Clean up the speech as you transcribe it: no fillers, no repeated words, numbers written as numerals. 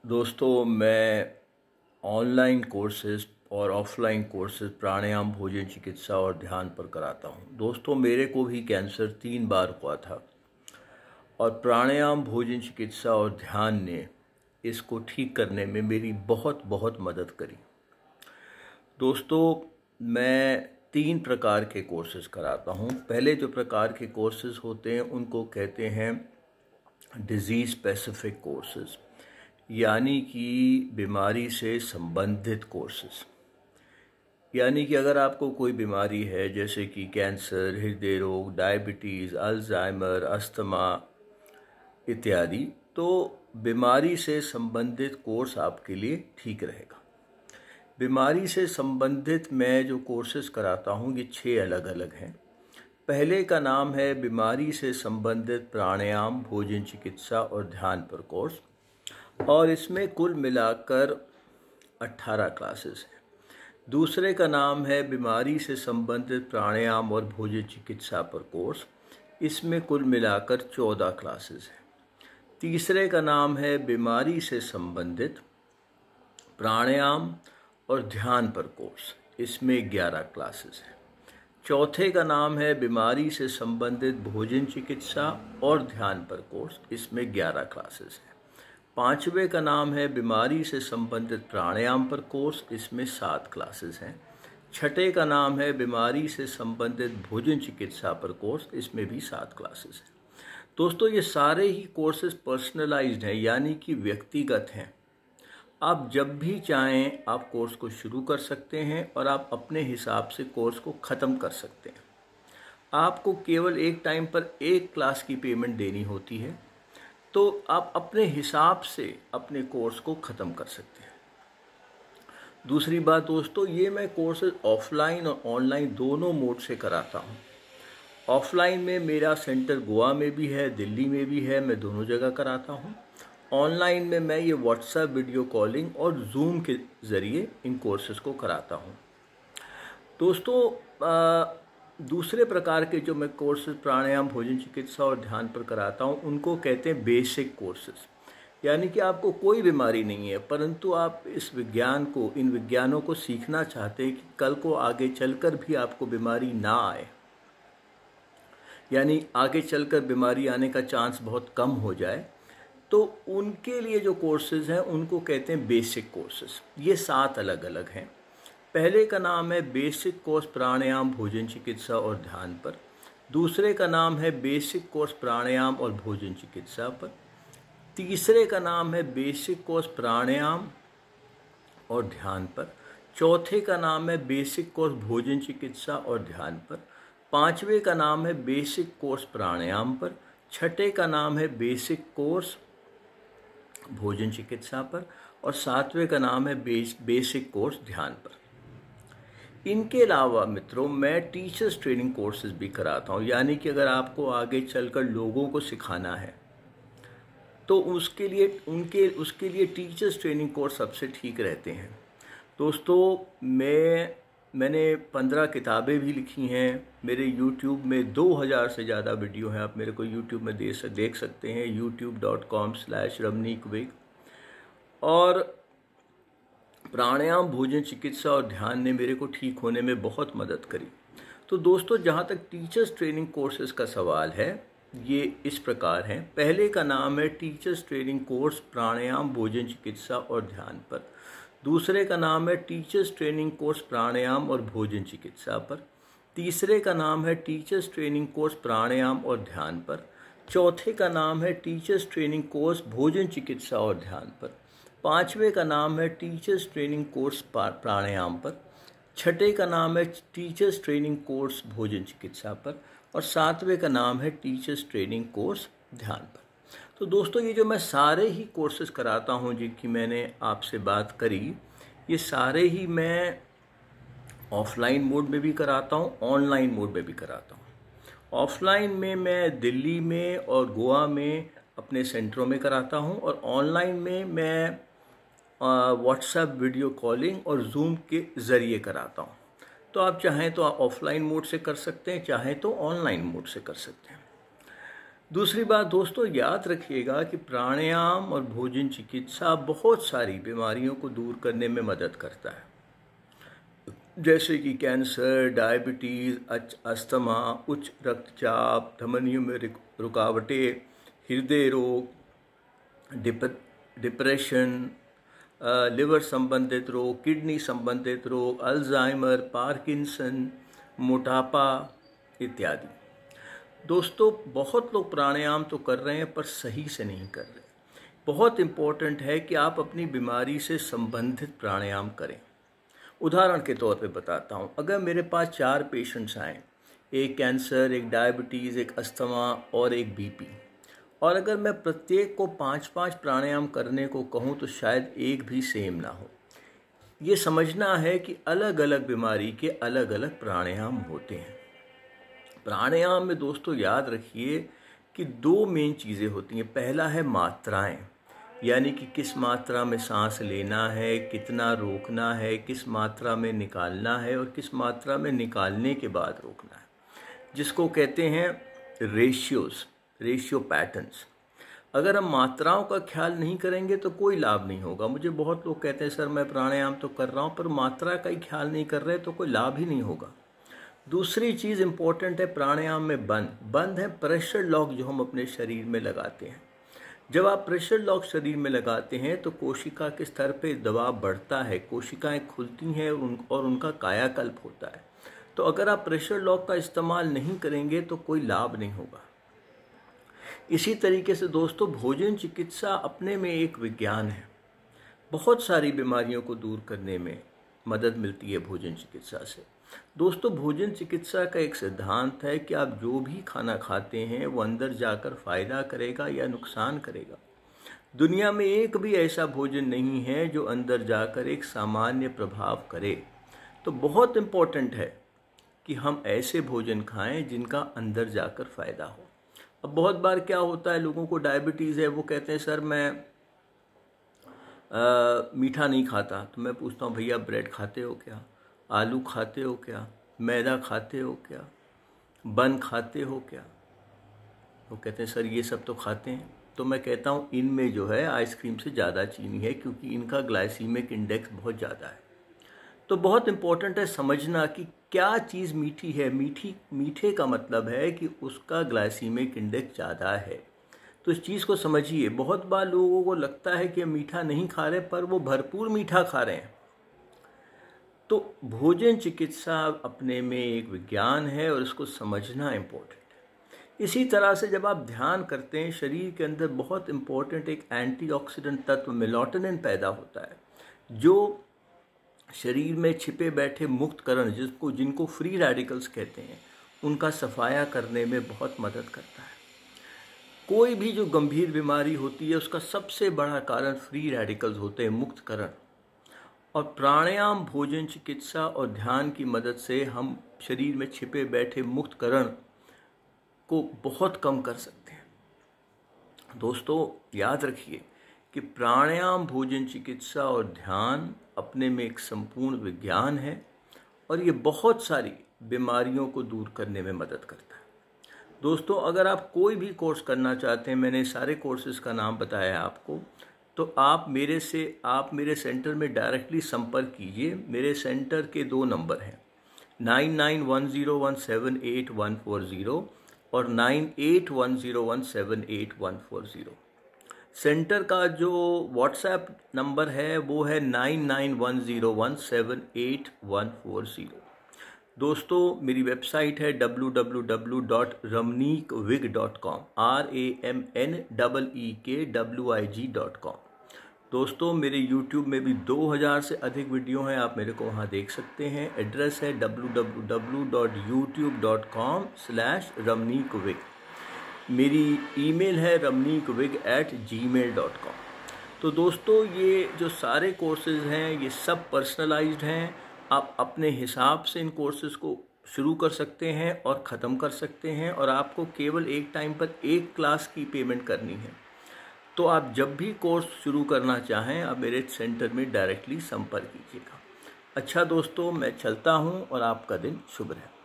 दोस्तों, मैं online courses और ऑफलाइन कोर्सेज प्राणायाम, भोजन चिकित्सा और ध्यान पर कराता हूँ। दोस्तों, मेरे को भी कैंसर 3 बार हुआ था और प्राणायाम, भोजन चिकित्सा और ध्यान ने इसको ठीक करने में मेरी बहुत बहुत मदद करी। दोस्तों, मैं 3 प्रकार के कोर्सेज कराता हूँ। पहले जो प्रकार के कोर्सेज होते हैं उनको कहते हैं डिजीज़ स्पेसिफिक कोर्सेज, यानी कि बीमारी से संबंधित कोर्सेज। यानी कि अगर आपको कोई बीमारी है जैसे कि कैंसर, हृदय रोग, डायबिटीज़, अल्जाइमर, अस्थमा इत्यादि, तो बीमारी से संबंधित कोर्स आपके लिए ठीक रहेगा। बीमारी से संबंधित मैं जो कोर्सेज कराता हूँ ये 6 अलग अलग हैं। पहले का नाम है बीमारी से संबंधित प्राणायाम, भोजन चिकित्सा और ध्यान पर कोर्स, और इसमें कुल मिलाकर 18 क्लासेस हैं। दूसरे का नाम है बीमारी से संबंधित प्राणायाम और भोजन चिकित्सा पर कोर्स, इसमें कुल मिलाकर 14 क्लासेस हैं। तीसरे का नाम है बीमारी से संबंधित प्राणायाम और ध्यान पर कोर्स, इसमें 11 क्लासेस हैं। चौथे का नाम है बीमारी से संबंधित भोजन चिकित्सा और ध्यान पर कोर्स, इसमें 11 क्लासेस हैं। पांचवे का नाम है बीमारी से संबंधित प्राणायाम पर कोर्स, इसमें 7 क्लासेस हैं। छठे का नाम है बीमारी से संबंधित भोजन चिकित्सा पर कोर्स, इसमें भी 7 क्लासेस हैं। दोस्तों, ये सारे ही कोर्सेज पर्सनलाइज्ड हैं, यानी कि व्यक्तिगत हैं। आप जब भी चाहें आप कोर्स को शुरू कर सकते हैं और आप अपने हिसाब से कोर्स को ख़त्म कर सकते हैं। आपको केवल एक टाइम पर एक क्लास की पेमेंट देनी होती है, तो आप अपने हिसाब से अपने कोर्स को ख़त्म कर सकते हैं। दूसरी बात दोस्तों, ये मैं कोर्सेज ऑफलाइन और ऑनलाइन दोनों मोड से कराता हूँ। ऑफलाइन में मेरा सेंटर गोवा में भी है, दिल्ली में भी है, मैं दोनों जगह कराता हूँ। ऑनलाइन में मैं ये व्हाट्सएप वीडियो कॉलिंग और जूम के ज़रिए इन कोर्सेज़ को कराता हूँ। दोस्तों, दूसरे प्रकार के जो मैं कोर्सेज प्राणायाम, भोजन चिकित्सा और ध्यान पर कराता हूँ उनको कहते हैं बेसिक कोर्सेज। यानी कि आपको कोई बीमारी नहीं है, परंतु आप इन विज्ञानों को सीखना चाहते हैं कि कल को आगे चलकर भी आपको बीमारी ना आए, यानी आगे चलकर बीमारी आने का चांस बहुत कम हो जाए, तो उनके लिए जो कोर्सेज हैं उनको कहते हैं बेसिक कोर्सेज। ये 7 अलग अलग हैं। पहले का नाम है बेसिक कोर्स प्राणायाम, भोजन चिकित्सा और ध्यान पर। दूसरे का नाम है बेसिक कोर्स प्राणायाम और भोजन चिकित्सा पर। तीसरे का नाम है बेसिक कोर्स प्राणायाम और ध्यान पर। चौथे का नाम है बेसिक कोर्स भोजन चिकित्सा और ध्यान पर। पांचवे का नाम है बेसिक कोर्स प्राणायाम पर। छठे का नाम है बेसिक कोर्स भोजन चिकित्सा पर, और 7वें का नाम है बेसिक कोर्स ध्यान पर। इनके अलावा मित्रों, मैं टीचर्स ट्रेनिंग कोर्सेज भी कराता हूँ। यानी कि अगर आपको आगे चलकर लोगों को सिखाना है तो उसके लिए टीचर्स ट्रेनिंग कोर्स सबसे ठीक रहते हैं। दोस्तों, मैंने 15 किताबें भी लिखी हैं। मेरे YouTube में 2000 से ज़्यादा वीडियो हैं। आप मेरे को YouTube में देख सकते हैं, youtube.com/ramneek. और प्राणायाम, भोजन चिकित्सा और ध्यान ने मेरे को ठीक होने में बहुत मदद करी। तो दोस्तों, जहाँ तक टीचर्स ट्रेनिंग कोर्सेज का सवाल है, ये इस प्रकार हैं। पहले का नाम है टीचर्स ट्रेनिंग कोर्स प्राणायाम, भोजन चिकित्सा और ध्यान पर। दूसरे का नाम है टीचर्स ट्रेनिंग कोर्स प्राणायाम और भोजन चिकित्सा पर। तीसरे का नाम है टीचर्स ट्रेनिंग कोर्स प्राणायाम और ध्यान पर। चौथे का नाम है टीचर्स ट्रेनिंग कोर्स भोजन चिकित्सा और ध्यान पर। पांचवे का नाम है टीचर्स ट्रेनिंग कोर्स प्राणायाम पर। छठे का नाम है टीचर्स ट्रेनिंग कोर्स भोजन चिकित्सा पर, और 7वें का नाम है टीचर्स ट्रेनिंग कोर्स ध्यान पर। तो दोस्तों, ये जो मैं सारे ही कोर्सेज कराता हूँ जिनकी मैंने आपसे बात करी, ये सारे ही मैं ऑफलाइन मोड में भी कराता हूँ, ऑनलाइन मोड में भी कराता हूँ। ऑफलाइन में मैं दिल्ली में और गोवा में अपने सेंटरों में कराता हूँ, और ऑनलाइन में मैं व्हाट्सएप वीडियो कॉलिंग और जूम के ज़रिए कराता हूँ। तो आप चाहें तो आप ऑफलाइन मोड से कर सकते हैं, चाहें तो ऑनलाइन मोड से कर सकते हैं। दूसरी बात दोस्तों, याद रखिएगा कि प्राणायाम और भोजन चिकित्सा बहुत सारी बीमारियों को दूर करने में मदद करता है, जैसे कि कैंसर, डायबिटीज़, अस्थमा, उच्च रक्तचाप, धमनियों में रुकावटें, हृदय रोग, डिप्रेशन, लिवर संबंधित रोग, किडनी संबंधित रोग, अल्जाइमर, पार्किंसन, मोटापा इत्यादि। दोस्तों, बहुत लोग प्राणायाम तो कर रहे हैं पर सही से नहीं कर रहे। बहुत इम्पोर्टेंट है कि आप अपनी बीमारी से संबंधित प्राणायाम करें। उदाहरण के तौर पे बताता हूँ, अगर मेरे पास 4 पेशेंट्स आएँ, एक कैंसर, एक डायबिटीज़, एक अस्थमा और एक बीपी, और अगर मैं प्रत्येक को 5-5 प्राणायाम करने को कहूँ तो शायद एक भी सेम ना हो। ये समझना है कि अलग अलग बीमारी के अलग अलग प्राणायाम होते हैं। प्राणायाम में दोस्तों याद रखिए कि 2 मेन चीज़ें होती हैं। पहला है मात्राएं, यानी कि किस मात्रा में सांस लेना है, कितना रोकना है, किस मात्रा में निकालना है और किस मात्रा में निकालने के बाद रोकना है, जिसको कहते हैं रेशियो पैटर्न्स। अगर हम मात्राओं का ख्याल नहीं करेंगे तो कोई लाभ नहीं होगा। मुझे बहुत लोग कहते हैं सर मैं प्राणायाम तो कर रहा हूँ पर मात्रा का ही ख्याल नहीं कर रहे तो कोई लाभ ही नहीं होगा। दूसरी चीज़ इम्पोर्टेंट है प्राणायाम में बंद है प्रेशर लॉक जो हम अपने शरीर में लगाते हैं। जब आप प्रेशर लॉक शरीर में लगाते हैं तो कोशिका के स्तर पे दबाव बढ़ता है, कोशिकाएं खुलती हैं और उनका कायाकल्प होता है। तो अगर आप प्रेशर लॉक का इस्तेमाल नहीं करेंगे तो कोई लाभ नहीं होगा। इसी तरीके से दोस्तों, भोजन चिकित्सा अपने में एक विज्ञान है। बहुत सारी बीमारियों को दूर करने में मदद मिलती है भोजन चिकित्सा से। दोस्तों, भोजन चिकित्सा का एक सिद्धांत है कि आप जो भी खाना खाते हैं वो अंदर जाकर फ़ायदा करेगा या नुकसान करेगा। दुनिया में एक भी ऐसा भोजन नहीं है जो अंदर जाकर एक सामान्य प्रभाव करे। तो बहुत इम्पोर्टेंट है कि हम ऐसे भोजन खाएं जिनका अंदर जाकर फ़ायदा हो। अब बहुत बार क्या होता है, लोगों को डायबिटीज़ है, वो कहते हैं सर मैं मीठा नहीं खाता। तो मैं पूछता हूँ भैया ब्रेड खाते हो क्या, आलू खाते हो क्या, मैदा खाते हो क्या, बन खाते हो क्या? वो कहते हैं सर ये सब तो खाते हैं। तो मैं कहता हूँ इनमें जो है आइसक्रीम से ज़्यादा चीनी है, क्योंकि इनका ग्लाइसीमिक इंडेक्स बहुत ज़्यादा है। तो बहुत इम्पोर्टेंट है समझना कि क्या चीज़ मीठी है। मीठे का मतलब है कि उसका ग्लाइसीमिक इंडेक्स ज़्यादा है। तो इस चीज़ को समझिए। बहुत बार लोगों को लगता है कि मीठा नहीं खा रहे पर वो भरपूर मीठा खा रहे हैं। तो भोजन चिकित्सा अपने में एक विज्ञान है और इसको समझना इम्पोर्टेंट है। इसी तरह से जब आप ध्यान करते हैं, शरीर के अंदर बहुत इम्पोर्टेंट एक एंटीऑक्सीडेंट तत्व मेलाटोनिन पैदा होता है, जो शरीर में छिपे बैठे मुक्त कण जिनको फ्री रेडिकल्स कहते हैं, उनका सफाया करने में बहुत मदद करता है। कोई भी जो गंभीर बीमारी होती है उसका सबसे बड़ा कारण फ्री रेडिकल्स होते हैं, मुक्त कण। और प्राणायाम, भोजन चिकित्सा और ध्यान की मदद से हम शरीर में छिपे बैठे मुक्त कण को बहुत कम कर सकते हैं। दोस्तों, याद रखिए कि प्राणायाम, भोजन चिकित्सा और ध्यान अपने में एक संपूर्ण विज्ञान है और ये बहुत सारी बीमारियों को दूर करने में मदद करता है। दोस्तों, अगर आप कोई भी कोर्स करना चाहते हैं, मैंने सारे कोर्सेज़ का नाम बताया आपको, तो आप मेरे सेंटर में डायरेक्टली संपर्क कीजिए। मेरे सेंटर के 2 नंबर हैं, 9910178140 और 9810178140। सेंटर का जो व्हाट्सएप नंबर है वो है 9910178140। दोस्तों, मेरी वेबसाइट है www.ramneekwig.com, RAMNEEKWIG.com। दोस्तों, मेरे YouTube में भी 2000 से अधिक वीडियो हैं, आप मेरे को वहाँ देख सकते हैं। एड्रेस है www.youtube.com/ramneekwig। मेरी ईमेल है ramneekwig@gmail.com। तो दोस्तों, ये जो सारे कोर्सेज़ हैं ये सब पर्सनलाइज्ड हैं। आप अपने हिसाब से इन कोर्सेज़ को शुरू कर सकते हैं और ख़त्म कर सकते हैं, और आपको केवल एक टाइम पर एक क्लास की पेमेंट करनी है। तो आप जब भी कोर्स शुरू करना चाहें आप मेरे सेंटर में डायरेक्टली संपर्क कीजिएगा। अच्छा दोस्तों, मैं चलता हूं और आपका दिन शुभ रहे।